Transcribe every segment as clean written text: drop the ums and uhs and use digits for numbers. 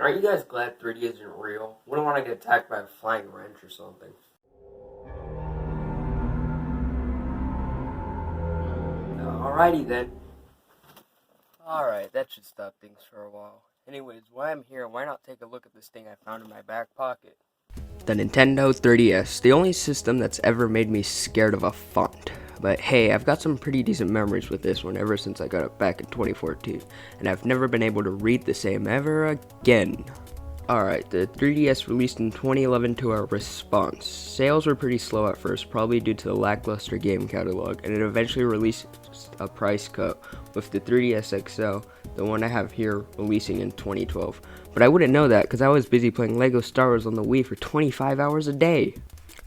Aren't you guys glad 3D isn't real? Wouldn't want to get attacked by a flying wrench or something. Alrighty then. Alright, that should stop things for a while. Anyways, while I'm here, why not take a look at this thing I found in my back pocket? The Nintendo 3DS, the only system that's ever made me scared of a font. But hey, I've got some pretty decent memories with this one ever since I got it back in 2014, and I've never been able to read the same ever again. Alright, the 3DS released in 2011 to our response. Sales were pretty slow at first, probably due to the lackluster game catalog, and it eventually released a price cut, with the 3DS XL, the one I have here, releasing in 2012. But I wouldn't know that because I was busy playing LEGO Star Wars on the Wii for 25 hours a day.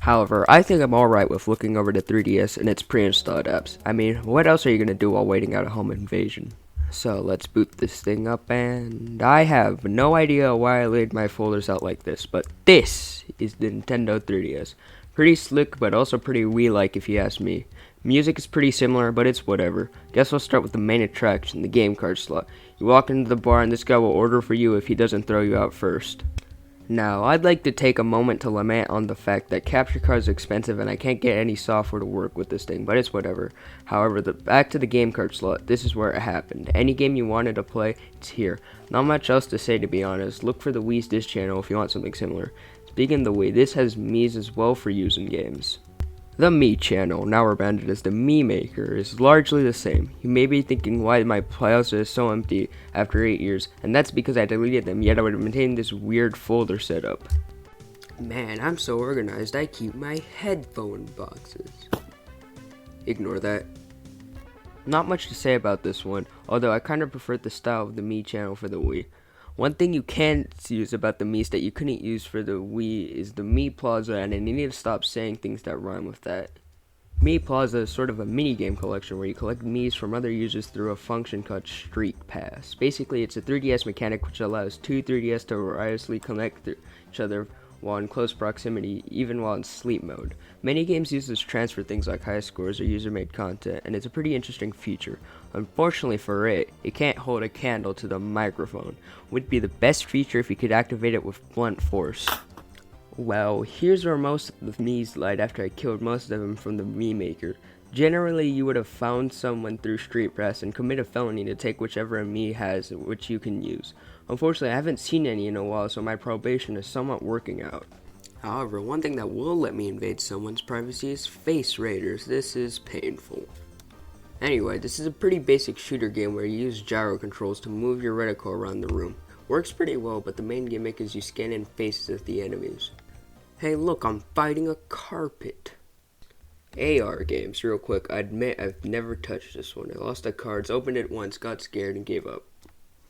However, I think I'm alright with looking over the 3DS and its pre-installed apps. I mean, what else are you gonna do while waiting out a home invasion? So let's boot this thing up, and I have no idea why I laid my folders out like this, but this is the Nintendo 3DS. Pretty slick, but also pretty Wii-like if you ask me. Music is pretty similar, but it's whatever. Guess I'll start with the main attraction, the game card slot. You walk into the bar and this guy will order for you if he doesn't throw you out first. Now, I'd like to take a moment to lament on the fact that capture cards are expensive and I can't get any software to work with this thing, but it's whatever. However, back to the game card slot, this is where it happened. Any game you wanted to play, it's here. Not much else to say, to be honest. Look for the Wii's Dish channel if you want something similar. Speaking of the Wii, this has Mii's as well for using games. The Mii channel, now rebranded as the Mii Maker, is largely the same. You may be thinking why my files are so empty after 8 years, and that's because I deleted them, yet I would maintain this weird folder setup. Man, I'm so organized, I keep my headphone boxes. Ignore that. Not much to say about this one, although I kind of preferred the style of the Mii channel for the Wii. One thing you can't use about the Mii's that you couldn't use for the Wii is the Mii Plaza, and I need to stop saying things that rhyme with that. Mii Plaza is sort of a mini-game collection where you collect Mii's from other users through a function called Streak Pass. Basically, it's a 3DS mechanic which allows two 3DS to wirelessly connect to each other while in close proximity, even while in sleep mode. Many games use this to transfer things like high scores or user-made content, and it's a pretty interesting feature. Unfortunately for it, it can't hold a candle to the microphone. Would be the best feature if you could activate it with blunt force. Well, here's where most of the Mii's lied after I killed most of them from the Mii Maker. Generally, you would have found someone through Street Pass and commit a felony to take whichever a Mii has, which you can use. Unfortunately, I haven't seen any in a while, so my probation is somewhat working out. However, one thing that will let me invade someone's privacy is face raiders. This is painful. Anyway, this is a pretty basic shooter game where you use gyro controls to move your reticle around the room. Works pretty well, but the main gimmick is you scan in faces of the enemies. Hey look, I'm fighting a carpet. AR games, real quick, I admit I've never touched this one. I lost the cards, opened it once, got scared, and gave up.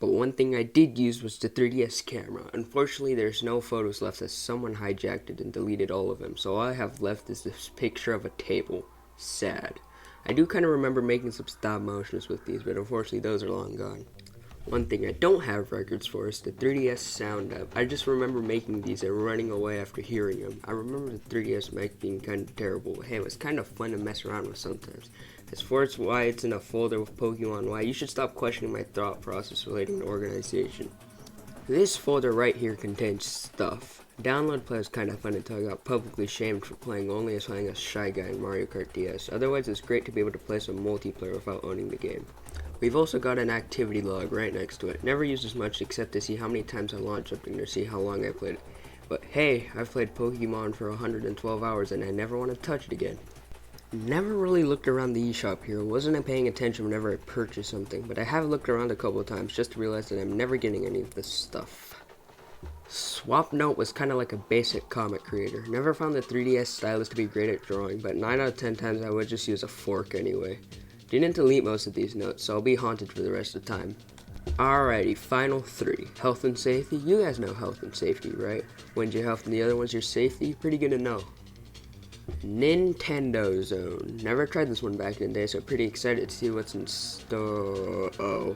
But one thing I did use was the 3DS camera. Unfortunately, there's no photos left as someone hijacked it and deleted all of them, so all I have left is this picture of a table. Sad. I do kind of remember making some stop motions with these, but unfortunately those are long gone. One thing I don't have records for is the 3DS sound app. I just remember making these and running away after hearing them. I remember the 3DS mic being kind of terrible. Hey, it was kind of fun to mess around with sometimes. As far as why it's in a folder with Pokemon Y, you should stop questioning my thought process relating to organization. This folder right here contains stuff. Download play is kind of fun until I got publicly shamed for playing only as playing a shy guy in Mario Kart DS. Otherwise, it's great to be able to play some multiplayer without owning the game. We've also got an activity log right next to it. Never used as much except to see how many times I launched something or see how long I played it. But hey, I've played Pokemon for 112 hours and I never want to touch it again. Never really looked around the eShop here. Wasn't paying attention whenever I purchased something, but I have looked around a couple of times just to realize that I'm never getting any of this stuff. Swap Note was kind of like a basic comic creator. Never found the 3DS stylus to be great at drawing, but 9 out of 10 times I would just use a fork anyway. Didn't delete most of these notes, so I'll be haunted for the rest of the time. Alrighty, final 3. Health and safety. You guys know health and safety, right? One's your health and the other one's your safety. Pretty good to know. Nintendo Zone. Never tried this one back in the day, so pretty excited to see what's in store. Oh.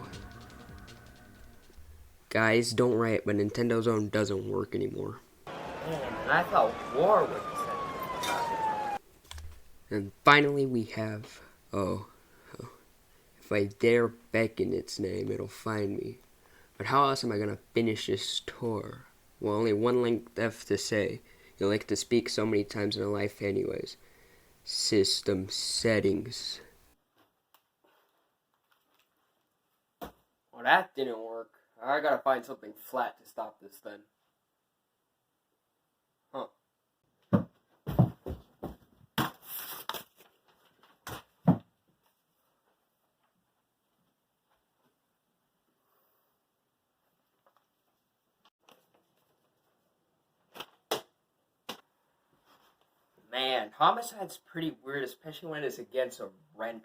Guys, don't riot, but Nintendo Zone doesn't work anymore. Man, I thought war was set. And finally we have... Oh. If I dare beckon its name, it'll find me. But how else am I gonna finish this tour? Well, only one link left to say. You'll like to speak so many times in a life anyways. System settings. Well, that didn't work. I gotta find something flat to stop this then. Huh. Man, homicide's pretty weird, especially when it's against a wrench.